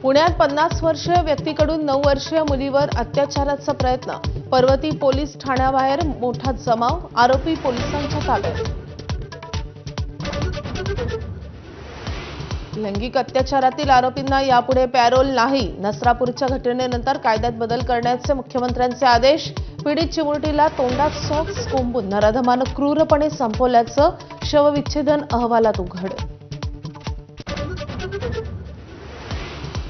पुण्यात 50 वर्षीय व्यक्तीकडून 9 वर्षीय मुलीवर अत्याचाराचा प्रयत्न. पर्वती पोलीस ठाण्याबाहेर मोठा जमाव. आरोपी पोलिसांच्या ताब्यात. लैंगिक अत्याचारातील आरोपींना यापुढे पॅरोल नाही. नसरापूरच्या घटनेनंतर कायद्यात बदल करण्याचे मुख्यमंत्र्यांचे आदेश. पीडित चिमुरटीला तोंडात सॉक्स कोंबून नराधमानं क्रूरपणे संपवल्याचं शवविच्छेदन अहवालात उघड.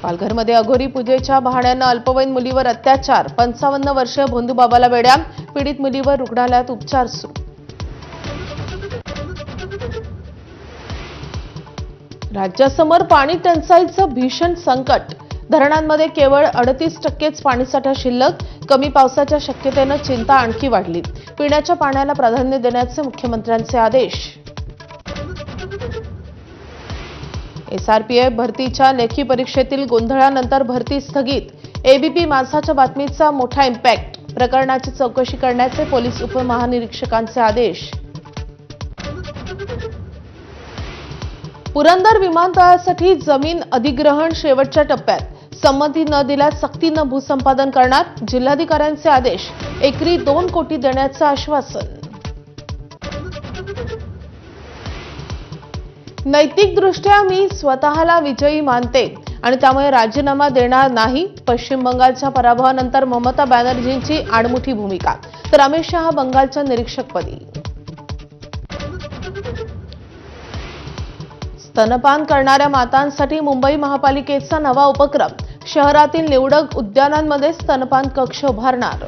पालघरमध्ये अघोरी पूजेच्या बहाण्यानं अल्पवयीन मुलीवर अत्याचार. 55 वर्षीय भोंदूबाबाला बेड्या. पीडित मुलीवर रुग्णालयात उपचार सुरू. राज्यासमोर पाणी टंचाईचं भीषण संकट. धरणांमध्ये केवळ 38% पाणीसाठा शिल्लक. कमी पावसाच्या शक्यतेनं चिंता आणखी वाढली. पिण्याच्या पाण्याला प्राधान्य देण्याचे मुख्यमंत्र्यांचे आदेश. एसआरपीएफ भरतीच्या लेखी परीक्षेतील गोंधळानंतर भरती स्थगित. एबीपी माझाच्या बातमीचा मोठा इम्पॅक्ट. प्रकरणाची चौकशी करण्याचे पोलीस उपमहानिरीक्षकांचे आदेश. पुरंदर विमानतळासाठी जमीन अधिग्रहण शेवटच्या टप्प्यात. संमती न दिल्यास सक्तीनं भूसंपादन करणार. जिल्हाधिकाऱ्यांचे आदेश. एकरी 2 कोटी देण्याचं आश्वासन. नैतिकदृष्ट्या मी स्वतःला विजयी मानते आणि त्यामुळे राजीनामा देणार नाही. पश्चिम बंगालच्या पराभवानंतर ममता बॅनर्जींची आडमुठी भूमिका. तर अमित शहा बंगालच्या निरीक्षकपदी. स्तनपान करणाऱ्या मातांसाठी मुंबई महापालिकेचा नवा उपक्रम. शहरातील निवडक उद्यानांमध्ये स्तनपान कक्ष उभारणार.